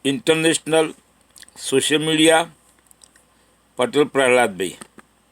International social media Patel Prahlad भाई,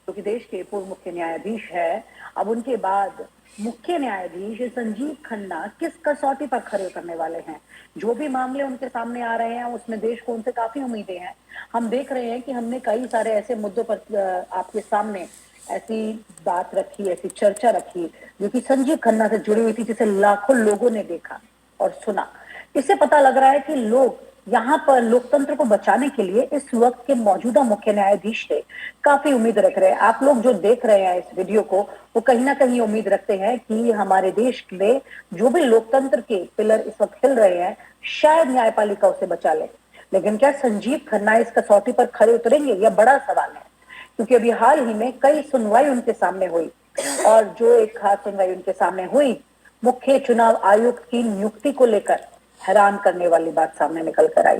जो कि देश के पूर्व मुख्य न्यायाधीश है। अब उनके बाद मुख्य न्यायाधीश संजीव खन्ना किस कसौटी पर खड़े उतरने वाले हैं? जो भी मामले उनके सामने आ रहे हैं उसमें देश को उनसे काफी उम्मीदें हैं। हम देख रहे हैं कि हमने कई सारे ऐसे मुद्दों पर आपके सामने ऐसी बात रखी, ऐसी चर्चा रखी जो कि संजीव खन्ना से जुड़ी हुई थी, जिसे लाखों लोगों ने देखा और सुना। इससे पता लग रहा है कि लोग यहाँ पर लोकतंत्र को बचाने के लिए इस वक्त के मौजूदा मुख्य न्यायाधीश से काफी उम्मीद रख रहे हैं। आप लोग जो देख रहे हैं इस वीडियो को, वो कहीं ना कहीं उम्मीद रखते हैं कि हमारे देश में जो भी लोकतंत्र के पिलर इस वक्त हिल रहे हैं, शायद न्यायपालिका उसे बचा ले। लेकिन क्या संजीव खन्ना इस कसौटी पर खड़े उतरेंगे? यह बड़ा सवाल है, क्योंकि अभी हाल ही में कई सुनवाई उनके सामने हुई, और जो एक खास सुनवाई उनके सामने हुई, मुख्य चुनाव आयुक्त की नियुक्ति को लेकर हैरान करने वाली बात सामने निकल कर आई।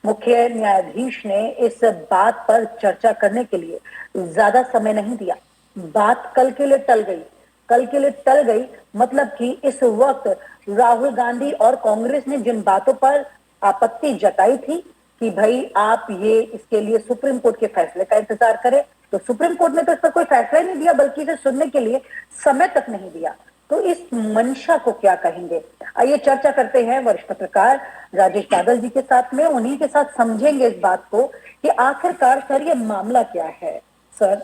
मुख्य न्यायाधीश ने इस बात पर चर्चा करने के लिए ज्यादा समय नहीं दिया। बात कल के लिए टल गई। कल के लिए टल गई मतलब कि इस वक्त राहुल गांधी और कांग्रेस ने जिन बातों पर आपत्ति जताई थी कि भाई आप ये इसके लिए सुप्रीम कोर्ट के फैसले का इंतजार करें, तो सुप्रीम कोर्ट ने तो इस पर कोई फैसला ही नहीं दिया, बल्कि इसे सुनने के लिए समय तक नहीं दिया। तो इस मंशा को क्या कहेंगे? आइए चर्चा करते हैं वरिष्ठ पत्रकार राजेश बादल जी के साथ में। उन्हीं के साथ समझेंगे इस बात को कि आखिरकार सर ये मामला क्या है। सर,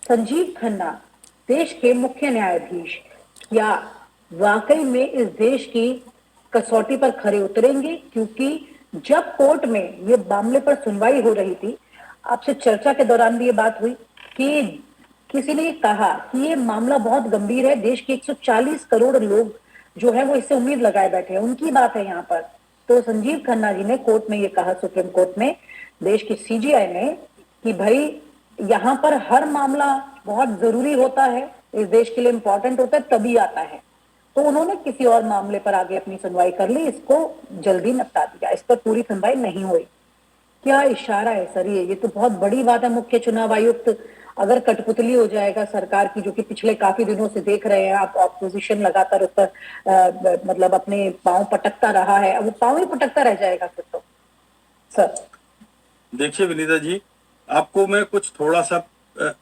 संजीव खन्ना देश के मुख्य न्यायाधीश क्या वाकई में इस देश की कसौटी पर खड़े उतरेंगे? क्योंकि जब कोर्ट में ये मामले पर सुनवाई हो रही थी, आपसे चर्चा के दौरान भी ये बात हुई कि किसी ने कहा कि ये मामला बहुत गंभीर है, देश के 140 करोड़ लोग जो है वो इससे उम्मीद लगाए बैठे हैं, उनकी बात है यहाँ पर। तो संजीव खन्ना जी ने कोर्ट में ये कहा, सुप्रीम कोर्ट में, देश की सीजीआई ने, कि भाई यहाँ पर हर मामला बहुत जरूरी होता है, इस देश के लिए इंपॉर्टेंट होता है, तभी आता है। तो उन्होंने किसी और मामले पर आगे अपनी सुनवाई कर ली, इसको जल्दी निपटा दिया, इस पर पूरी सुनवाई नहीं हुई। क्या इशारा है सर? ये तो बहुत बड़ी बात है। मुख्य चुनाव आयुक्त अगर कठपुतली हो जाएगा सरकार की, जो कि पिछले काफी दिनों से देख रहे हैं आप, ऑपोजिशन लगातार उस पर मतलब अपने पांव पटकता रहा है, अब वो पांव ही पटकता रह जाएगा फिर तो। सर देखिए विनीता जी, आपको मैं कुछ थोड़ा सा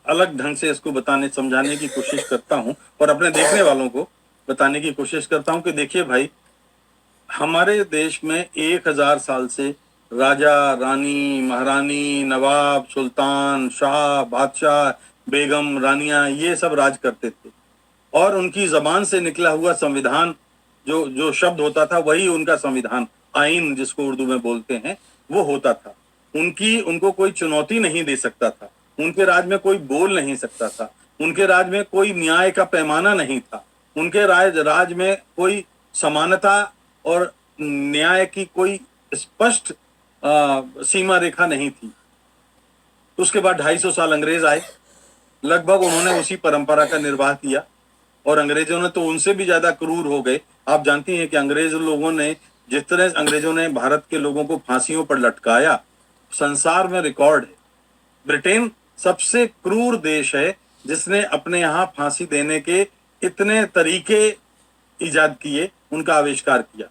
अलग ढंग से इसको बताने समझाने की कोशिश करता हूं और अपने देखने वालों को बताने की कोशिश करता हूं कि देखिए भाई, हमारे देश में 1000 साल से राजा, रानी, महारानी, नवाब, सुल्तान, शाह, बादशाह, बेगम, रानियां, ये सब राज करते थे और उनकी जबान से निकला हुआ संविधान, जो जो शब्द होता था वही उनका संविधान, आइन जिसको उर्दू में बोलते हैं, वो होता था। उनको कोई चुनौती नहीं दे सकता था, उनके राज में कोई बोल नहीं सकता था, उनके राज में कोई न्याय का पैमाना नहीं था, उनके राज में कोई समानता और न्याय की कोई स्पष्ट सीमा रेखा नहीं थी। उसके बाद 250 साल अंग्रेज आए, लगभग उन्होंने उसी परंपरा का निर्वाह किया और अंग्रेजों ने तो उनसे भी ज्यादा क्रूर हो गए। आप जानती हैं कि अंग्रेजों ने भारत के लोगों को फांसियों पर लटकाया, संसार में रिकॉर्ड है। ब्रिटेन सबसे क्रूर देश है जिसने अपने यहाँ फांसी देने के इतने तरीके इजाद किए, उनका आविष्कार किया।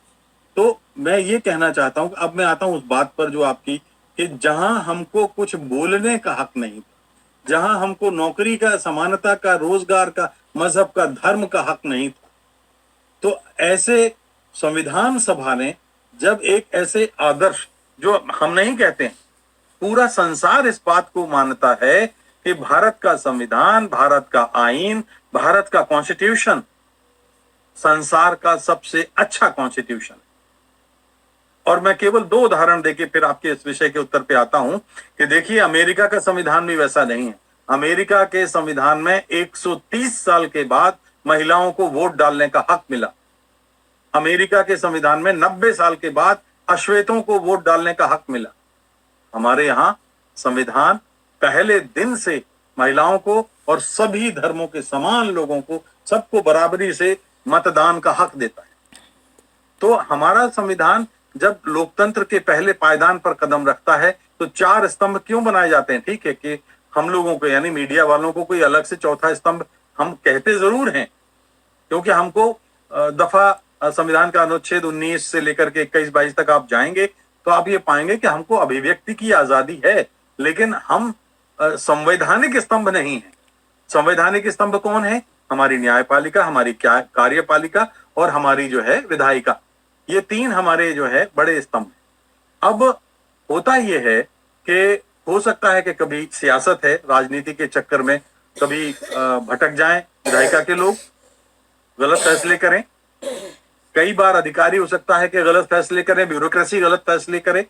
तो मैं ये कहना चाहता हूं कि अब मैं आता हूं उस बात पर जो आपकी, कि जहां हमको कुछ बोलने का हक नहीं था, जहां हमको नौकरी का, समानता का, रोजगार का, मजहब का, धर्म का हक नहीं था, तो ऐसे संविधान सभा ने जब एक ऐसे आदर्श, जो हम नहीं कहते हैं, पूरा संसार इस बात को मानता है कि भारत का संविधान, भारत का आईन, भारत का कॉन्स्टिट्यूशन संसार का सबसे अच्छा कॉन्स्टिट्यूशन है। और मैं केवल 2 उदाहरण देके फिर आपके इस विषय के उत्तर पे आता हूं कि देखिए, अमेरिका का संविधान भी वैसा नहीं है। अमेरिका के संविधान में 130 साल के बाद महिलाओं को वोट डालने का हक मिला। अमेरिका के संविधान में 90 साल के बाद अश्वेतों को वोट डालने का हक मिला। हमारे यहां संविधान पहले दिन से महिलाओं को और सभी धर्मों के समान लोगों को, सबको बराबरी से मतदान का हक देता है। तो हमारा संविधान जब लोकतंत्र के पहले पायदान पर कदम रखता है, तो 4 स्तंभ क्यों बनाए जाते हैं? ठीक है कि हम लोगों को, यानी मीडिया वालों को, कोई अलग से चौथा स्तंभ हम कहते जरूर हैं, क्योंकि हमको दफा संविधान का अनुच्छेद 19 से लेकर के 21-22 तक आप जाएंगे तो आप ये पाएंगे कि हमको अभिव्यक्ति की आजादी है, लेकिन हम संवैधानिक स्तंभ नहीं है। संवैधानिक स्तंभ कौन है? हमारी न्यायपालिका, हमारी कार्यपालिका और हमारी जो है विधायिका। ये तीन हमारे जो है बड़े स्तंभ हैं। अब होता यह है कि हो सकता है कि कभी सियासत है, राजनीति के चक्कर में कभी भटक जाएं विधायिका के लोग, गलत फैसले करें। कई बार अधिकारी हो सकता है कि गलत फैसले करें, ब्यूरोक्रेसी गलत फैसले करे,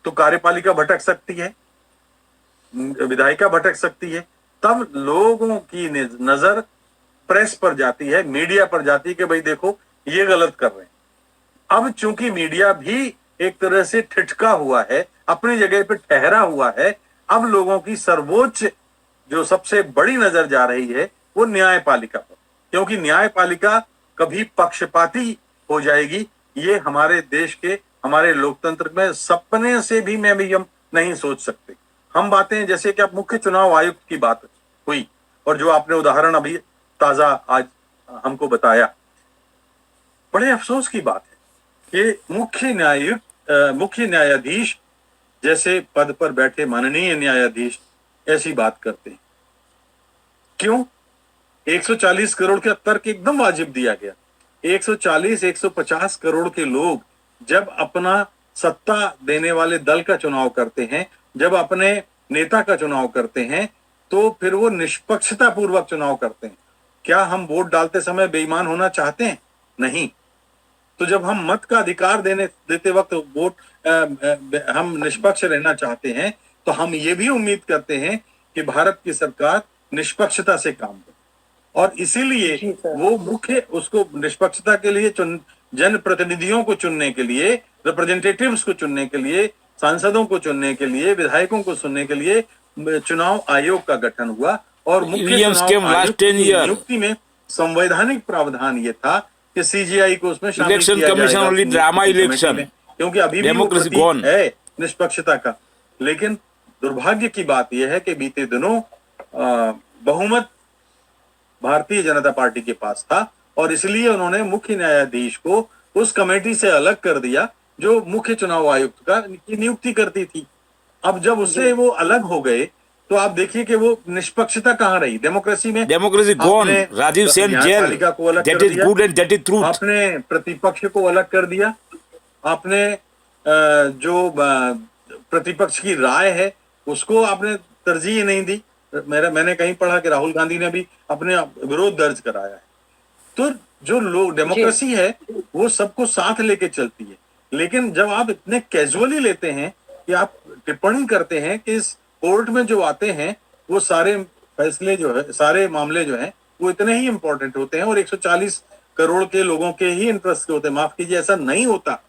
तो कार्यपालिका भटक सकती है, विधायिका भटक सकती है। तब लोगों की नजर प्रेस पर जाती है, मीडिया पर जाती है कि भाई देखो ये गलत कर रहे हैं। अब चूंकि मीडिया भी एक तरह से ठिठका हुआ है, अपनी जगह पे ठहरा हुआ है, अब लोगों की सर्वोच्च जो सबसे बड़ी नजर जा रही है वो न्यायपालिका पर, क्योंकि न्यायपालिका कभी पक्षपाती हो जाएगी, ये हमारे देश के, हमारे लोकतंत्र में सपने से भी हम नहीं सोच सकते। हम बातें जैसे कि अब मुख्य चुनाव आयुक्त की बात हुई और जो आपने उदाहरण अभी ताजा आज हमको बताया, बड़े अफसोस की बात है कि मुख्य न्यायाधीश जैसे पद पर बैठे माननीय न्यायाधीश ऐसी बात करते हैं। क्यों? 140 करोड़ का तर्क एकदम वाजिब दिया गया। 140-150 करोड़ के लोग जब अपना सत्ता देने वाले दल का चुनाव करते हैं, जब अपने नेता का चुनाव करते हैं, तो फिर वो निष्पक्षता पूर्वक चुनाव करते हैं। क्या हम वोट डालते समय बेईमान होना चाहते हैं? नहीं। तो जब हम मत का अधिकार देते वक्त हम निष्पक्ष रहना चाहते हैं, तो हम ये भी उम्मीद करते हैं कि भारत की सरकार निष्पक्षता से काम करे, और इसीलिए वो मुख्य उसको निष्पक्षता के लिए जनप्रतिनिधियों को चुनने के लिए, रिप्रेजेंटेटिव्स को चुनने के लिए, सांसदों को चुनने के लिए, विधायकों को चुनने के लिए चुनाव आयोग का गठन हुआ। और मुख्य चुनाव आयुक्त की नियुक्ति में संवैधानिक प्रावधान ये था कि सीजीआई को उसमें शामिल किया जाएगा, ड्रामा इलेक्शन, क्योंकि अभी भी वो प्रतीक है निष्पक्षता का। लेकिन दुर्भाग्य की बात यह है कि बीते दिनों बहुमत भारतीय जनता पार्टी के पास था, और इसलिए उन्होंने मुख्य न्यायाधीश को उस कमेटी से अलग कर दिया जो मुख्य चुनाव आयुक्त का की नियुक्ति करती थी। अब जब उससे वो अलग हो गए, तो आप देखिए कि वो निष्पक्षता कहाँ रही डेमोक्रेसी में? Democracy gone, Rajiv Sen jail, that is good and that is truth. आपने प्रतिपक्ष को अलग कर दिया, आपने जो प्रतिपक्ष की राय है उसको आपने तरजीह नहीं दी। मैंने कहीं पढ़ा कि राहुल गांधी ने भी अपने विरोध दर्ज कराया है। तो जो लोग डेमोक्रेसी है वो सबको साथ लेके चलती है, लेकिन जब आप इतने कैजुअली लेते हैं कि आप टिप्पणी करते हैं कि इस कोर्ट में जो आते हैं वो सारे फैसले जो है, सारे मामले जो हैं वो इतने ही इंपॉर्टेंट होते हैं और 140 करोड़ के लोगों के ही इंटरेस्ट के होते हैं। माफ कीजिए, ऐसा नहीं होता।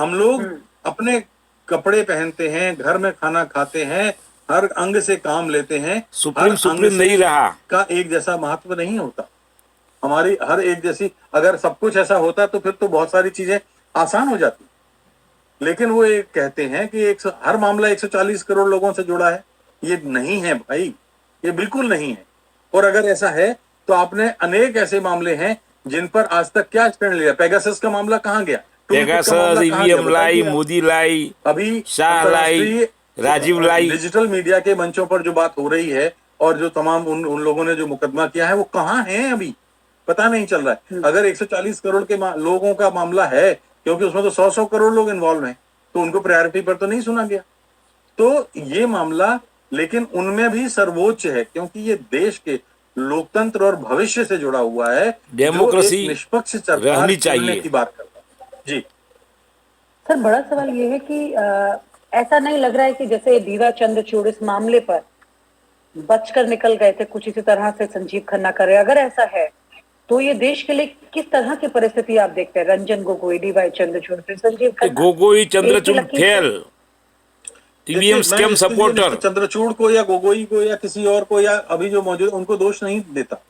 हम लोग अपने कपड़े पहनते हैं, घर में खाना खाते हैं, हर अंग से काम लेते हैं, सुप्रीम नहीं रहा का एक जैसा महत्व नहीं होता। हमारी हर एक जैसी, अगर सब कुछ ऐसा होता तो फिर तो बहुत सारी चीजें आसान हो जाती। लेकिन वो एक कहते हैं कि हर मामला 140 करोड़ लोगों से जुड़ा है। ये नहीं है भाई, ये बिल्कुल नहीं है। और अगर ऐसा है तो आपने अनेक ऐसे मामले हैं जिन पर आज तक क्या स्टैंड लिया। पेगासस का मामला कहाँ गया? पेगासस, ईवीएम लाई, मोदी लाई, अभी शाह लाई, राजीव लाई। डिजिटल मीडिया के मंचों पर जो बात हो रही है और जो तमाम उन लोगों ने जो मुकदमा किया है वो कहाँ है अभी पता नहीं चल रहा है। अगर 140 करोड़ के लोगों का मामला है, क्योंकि उसमें तो 100 करोड़ लोग इन्वॉल्व हैं, तो उनको प्रायोरिटी पर तो नहीं सुना गया। तो ये मामला लेकिन उनमें भी सर्वोच्च है, क्योंकि ये देश के लोकतंत्र और भविष्य से जुड़ा हुआ है। डेमोक्रेसी निष्पक्ष सरकार चुनने की बात करता है। जी सर, बड़ा सवाल ये है कि ऐसा नहीं लग रहा है कि जैसे दीवा चंद्रचूड़ इस मामले पर बचकर निकल गए थे, कुछ इसी तरह से संजीव खन्ना करे। अगर ऐसा है तो ये देश के लिए किस तरह की परिस्थिति आप देखते हैं? रंजन गोगोई, डीवाई चंद्रचूड़, फिर Sanjeev Khanna. Gogoi Chandrachud fail, EVM scam supporter. Chandrachud को या गोगोई को या किसी और को या अभी जो मौजूद, उनको दोष नहीं देता।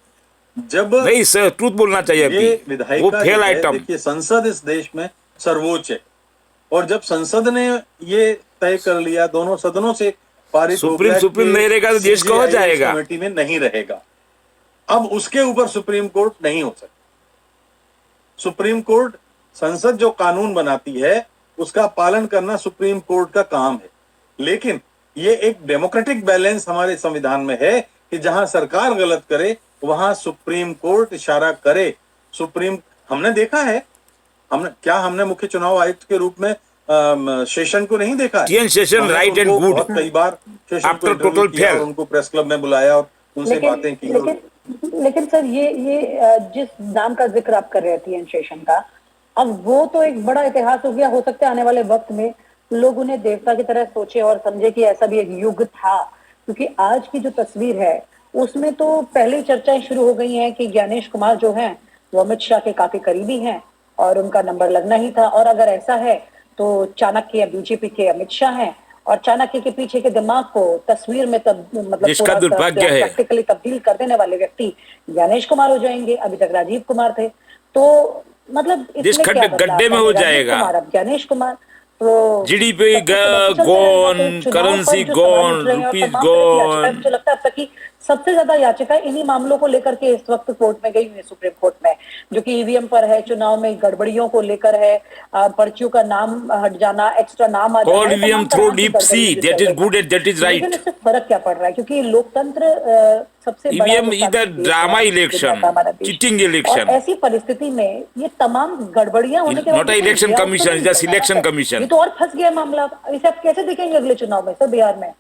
जब नहीं सर, ट्रूथ बोलना चाहिए। ये विधायिका वो फेल आइटम। देखिए, संसद इस देश में सर्वोच्च है, और जब संसद ने ये तय कर लिया, दोनों सदनों से पारित हो गया, सुप्रीम नहीं रहेगा तो देश कहाँ जाएगा? कमेटी में नहीं रहेगा। अब उसके ऊपर सुप्रीम कोर्ट नहीं हो सकता। सुप्रीम कोर्ट, संसद जो कानून बनाती है उसका पालन करना सुप्रीम कोर्ट का काम है। लेकिन ये एक डेमोक्रेटिक बैलेंस हमारे संविधान में है कि जहां सरकार गलत करे वहां सुप्रीम कोर्ट इशारा करे। हमने देखा है, हमने मुख्य चुनाव आयुक्त के रूप में शेषन को नहीं देखा है। TN शेषन हमने राइट एंड उनको गुड बहुत कई बार शेषन को आफ्टर इंटरव्यू टोटल किया फेल। और उनको प्रेस क्लब में बुलाया और उनसे बातें की। लेकिन सर ये जिस नाम का जिक्र आप कर रहे थे TN शेषन का, अब वो तो एक बड़ा इतिहास हो गया। हो सकता है आने वाले वक्त में लोग उन्हें देवता की तरह सोचे और समझे कि ऐसा भी एक युग था, क्योंकि आज की जो तस्वीर है उसमें तो पहले चर्चाएं शुरू हो गई हैं कि ज्ञानेश कुमार जो हैं वो अमित शाह के काफी करीबी हैं और उनका नंबर लगना ही था। और अगर ऐसा है तो चाणक्य बीजेपी के अमित शाह हैं और चाणक्य के पीछे के दिमाग को तस्वीर में जिसका दुर्भाग्य है प्रैक्टिकली तब्दील कर देने वाले व्यक्ति ज्ञानेश कुमार हो जाएंगे। अभी तक राजीव कुमार थे, तो मतलब जिस गड्ढे में हो जाएगा अब ज्ञानेश कुमार, तो GDP gone, currency gone, rupees gone. मुझे लगता है अब तक की सबसे ज्यादा याचिका इन्हीं मामलों को लेकर के इस वक्त कोर्ट में गई हुई है, सुप्रीम कोर्ट में, जो कि ईवीएम पर है, चुनाव में गड़बड़ियों को लेकर है, पर्चियों का नाम हट जाना, एक्स्ट्रा नाम आ जाना। All EVM through deep sea, that is good and that is right. लेकिन इससे फर्क क्या पड़ रहा है, क्योंकि लोकतंत्र सबसे बड़ा EVM इधर ड्रामा इलेक्शन, चीटिंग इलेक्शन। ऐसी परिस्थिति में ये तमाम गड़बड़ियां होने के not election commission, just selection commission. ये तो और फंस गया मामला। इसे आप कैसे देखेंगे अगले चुनाव में सर बिहार में?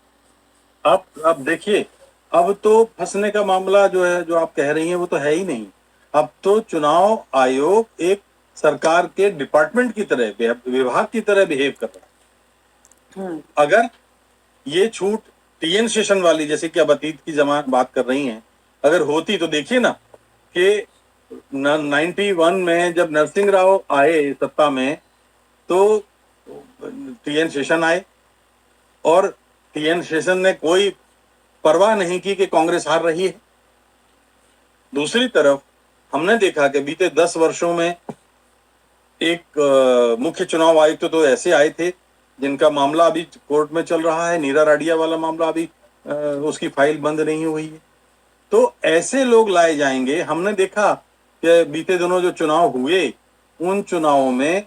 अब देखिए, अब तो फंसने का मामला जो है, जो आप कह रही हैं, वो तो है ही नहीं। अब तो चुनाव आयोग एक सरकार के डिपार्टमेंट की तरह, विभाग की तरह बिहेव कर रहा है। अगर ये छूट TN शेषन वाली, जैसे कि अब अतीत की बात कर रही हैं, अगर होती तो देखिए ना कि 91 में जब नरसिंह राव आए सत्ता में तो TN शेषन आए और TN शेषन ने कोई परवाह नहीं की कि कांग्रेस हार रही है। दूसरी तरफ हमने देखा कि बीते 10 वर्षों में एक मुख्य चुनाव आयुक्त तो ऐसे आए थे जिनका मामला अभी कोर्ट में चल रहा है। नीरा राडिया वाला मामला अभी उसकी फाइल बंद नहीं हुई है। तो ऐसे लोग लाए जाएंगे। हमने देखा कि बीते दिनों जो चुनाव हुए, उन चुनावों में,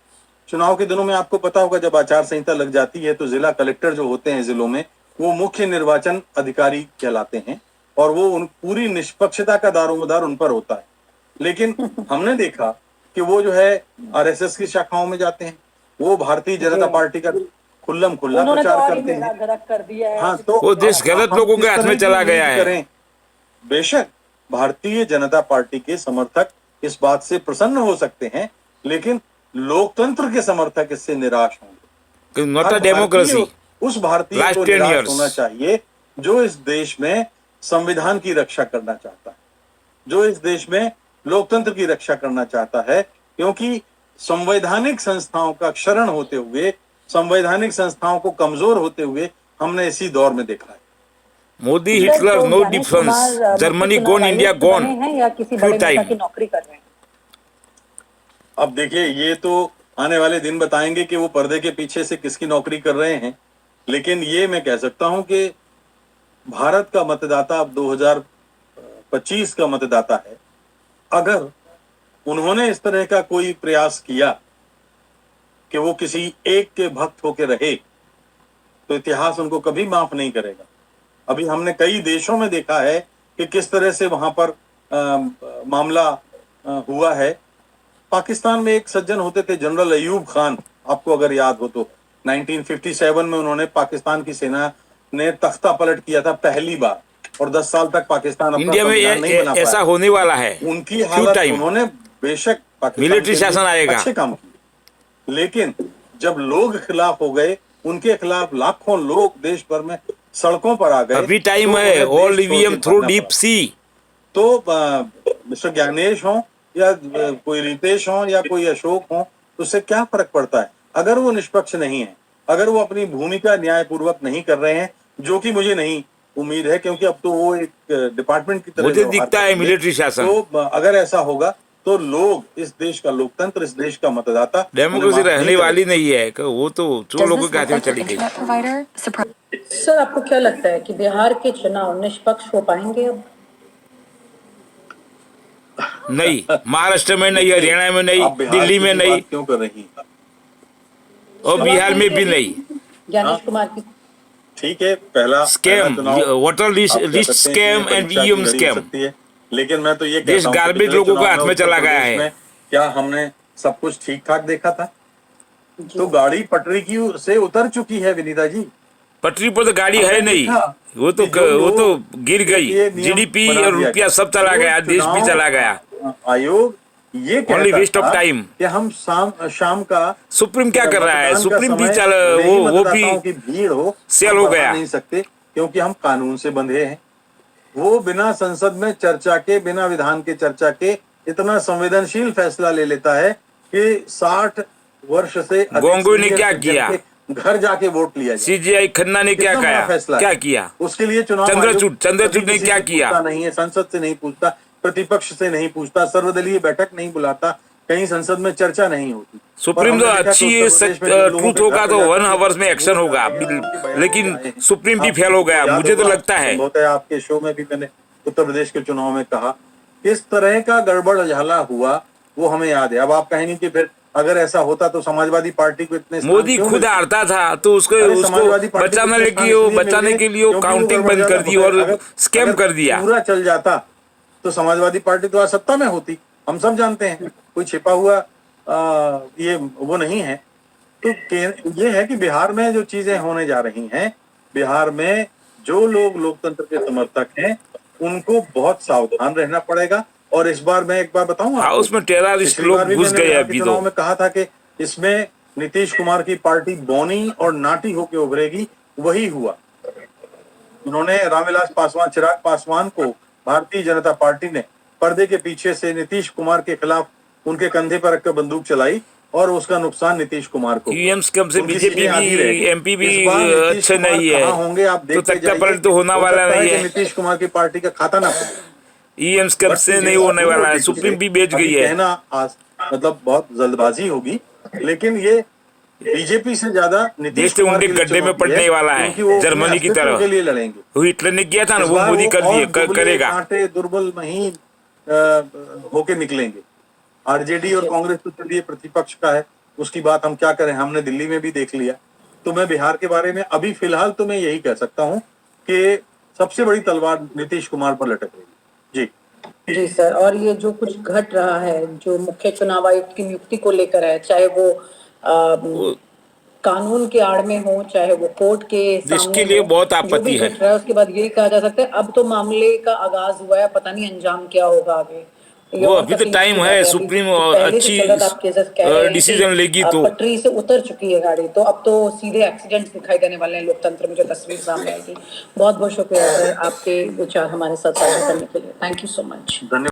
चुनाव के दिनों में आपको पता होगा, जब आचार संहिता लग जाती है तो जिला कलेक्टर जो होते हैं जिलों में, वो मुख्य निर्वाचन अधिकारी कहलाते हैं और वो पूरी निष्पक्षता का दारोमदार उन पर होता है। लेकिन हमने देखा कि वो जो है RSS की शाखाओं में जाते हैं, वो भारतीय जनता पार्टी का खुल्लम खुल्ला प्रचार करते हैं। हाँ, तो वो देश गलत लोगों के हाथ में चला गया है। बेशक भारतीय जनता पार्टी के समर्थक इस बात से प्रसन्न हो सकते हैं, लेकिन लोकतंत्र के समर्थक इससे निराश होंगे। Not a democracy. उस भारतीय को निराश होना चाहिए जो इस देश में संविधान की रक्षा करना चाहता है, जो इस देश में लोकतंत्र की रक्षा करना चाहता है, क्योंकि संवैधानिक संस्थाओं का क्षरण होते हुए, संवैधानिक संस्थाओं को कमजोर होते हुए हमने इसी दौर में देखा है। Modi, Hitler, no difference. Germany gone, India gone. या किसी बड़े नेता की नौकरी कर रहे हैं। अब देखिए, ये तो आने वाले दिन बताएंगे कि वो पर्दे के पीछे से किसकी नौकरी कर रहे हैं। लेकिन ये मैं कह सकता हूं कि भारत का मतदाता अब 2025 का मतदाता है। अगर उन्होंने इस तरह का कोई प्रयास किया कि वो किसी एक के भक्त होकर रहे, तो इतिहास उनको कभी माफ नहीं करेगा। अभी हमने कई देशों में देखा है कि किस तरह से वहां पर मामला हुआ है। पाकिस्तान में एक सज्जन होते थे, जनरल अयूब खान, आपको अगर याद हो तो 1957 में उन्होंने, पाकिस्तान की सेना ने तख्ता पलट किया था पहली बार, और 10 साल तक पाकिस्तान अपना इंडिया में नहीं बना पाया। ऐसा होने वाला है। उनकी हालत, उन्होंने बेशक मिलिट्री शासन आएगा, अच्छे काम किए, लेकिन जब लोग खिलाफ हो गए, उनके खिलाफ लाखों लोग देश भर में सड़कों पर आ गए। अभी टाइम है, all EVM through deep sea. तो मिस्टर ज्ञानेश हो या कोई रितेश हो या कोई अशोक हो, उससे क्या फर्क पड़ता है अगर वो निष्पक्ष नहीं है, अगर वो अपनी भूमिका न्यायपूर्वक नहीं कर रहे हैं, जो कि मुझे नहीं उम्मीद है, क्योंकि अब तो वो एक डिपार्टमेंट की तरह मुझे दिखता है मिलिट्री शासन। तो अगर ऐसा होगा तो लोग, इस देश का लोकतंत्र, इस देश का मतदाता, डेमोक्रेसी रहने वाली नहीं है। वो तो जो लोगों के हाथ में चली गई। सर, आपको क्या लगता है कि बिहार के चुनाव निष्पक्ष हो पाएंगे अब? नहीं, महाराष्ट्र में नहीं, हरियाणा में नहीं, दिल्ली में नहीं। क्यों कर रही? और बिहार में भी नहीं। ज्ञानेश कुमार की ठीक है, पहला scam, water list scam and EM scam. लेकिन मैं तो ये देश कहता हूं कि गार्बेज पिछले लोगों के चुनाव हाथ में उत्तर चला गया प्रदेश है। में क्या हमने सब कुछ ठीक ठाक देखा था? तो गाड़ी पटरी की से उतर चुकी है विनीता जी। पटरी पर तो गाड़ी है नहीं, वो तो गिर गई। जीडीपी और रुपया सब चला गया, देश भी चला गया। आयोग ये Only waste of कहता था time। कि हम शाम का सुप्रीम क्या कर रहा है? मतदान का सुप्रीम भी समय वो भी मतदाताओं की भीड़ हो, सेल हम हो बढ़ा गया। नहीं सकते क्योंकि हम कानून से बंधे हैं। वो बिना संसद में चर्चा के, बिना विधान के चर्चा के इतना संवेदनशील फैसला ले लेता है कि 60 वर्ष से अधिक गोंगोई ने सीनियर क्या सिटीजन किया? के घर जाके वोट लिया जाए। सीजीआई खन्ना ने क्या कितना बड़ा फैसला है? क्या किया? उसके लिए चुनाव चंद्रचूड़ ने क्या किया? नहीं है, संसद से नहीं पूछता, प्रतिपक्ष से नहीं पूछता, सर्वदलीय बैठक नहीं बुलाता, कहीं संसद में चर्चा नहीं होती। सुप्रीम तो अच्छी ट्रूथ होगा तो 1 आवर्स में एक्शन होगा, लेकिन सुप्रीम भी फेल हो गया, मुझे तो लगता है। आपके शो में भी मैंने उत्तर प्रदेश के चुनाव में कहा किस तरह का गड़बड़ झाला हुआ वो हमें याद है। अब आप कहेंगे कि फिर अगर ऐसा होता तो समाजवादी पार्टी को इतने मोदी खुद हारता था तो उसको बचाने के लिए काउंटिंग बंद कर दी और स्कैम कर दिया। पूरा चल जाता तो समाजवादी पार्टी तो आज सत्ता में होती, हम सब जानते हैं, कोई छिपा हुआ ये वो नहीं है। तो ये है कि बिहार में जो चीजें होने जा रही हैं, बिहार में जो लोग लोकतंत्र के समर्थक हैं उनको बहुत सावधान रहना पड़ेगा। और इस बार मैं एक बार बताऊं, उसमें टेररिस्ट लोग घुस गए अभी तो। में कहा था कि इसमें नीतीश कुमार की पार्टी बौनी और नाटी होकर उभरेगी, वही हुआ। उन्होंने रामविलास पासवान, चिराग पासवान को भारतीय जनता पार्टी ने पर्दे के पीछे से नीतीश कुमार के खिलाफ उनके कंधे पर रखकर बंदूक चलाई और उसका नुकसान नीतीश कुमार को। ईएम स्कैम से बीजेपी भी, एमपी भी अच्छे नहीं है, होंगे आप तो तख्ता पलट तो होना वाला नहीं है। नीतीश कुमार की पार्टी का खाता ना ईएम स्कैम से नहीं होने वाला है, सुप्रीम भी बेच गई है। कहना मतलब बहुत जल्दबाजी होगी, लेकिन ये बीजेपी से ज्यादा नीतीश कुमार उनके गड्ढे में पड़ने वाला है, जर्मनी की तरह। के लिए लड़ेंगे। वो हिटलर ने किया था ना, वो मोदी कर दिए, करेगा। कांटे दुर्बल महीन होके निकलेंगे। आरजेडी और कांग्रेस तो चलिए प्रतिपक्ष का है, उसकी बात हम क्या करें, हमने दिल्ली में भी देख लिया। तो मैं बिहार के बारे में अभी फिलहाल तो मैं यही कह सकता हूं कि सबसे बड़ी तलवार नीतीश कुमार पर लटक रही है। जी सर, और ये जो कुछ घट रहा है, जो मुख्य चुनाव आयुक्त की नियुक्ति को लेकर है, चाहे वो कानून के आड़ में हो, चाहे वो कोर्ट के सामने, जिसके लिए बहुत आपत्ति है। उसके बाद यही कहा जा सकता है अब तो मामले का आगाज हुआ है, पता नहीं अंजाम क्या होगा आगे। वो अभी तो टाइम है, सुप्रीम अच्छी डिसीजन लेगी तो। पटरी से उतर चुकी है गाड़ी, तो अब तो सीधे एक्सीडेंट्स दिखाई देने वाले हैं लोकतंत्र में, जो तस्वीर सामने आएगी। बहुत बहुत शुक्रिया सर आपके विचार हमारे साथ साझा करने के लिए। Thank you so much. धन्यवाद।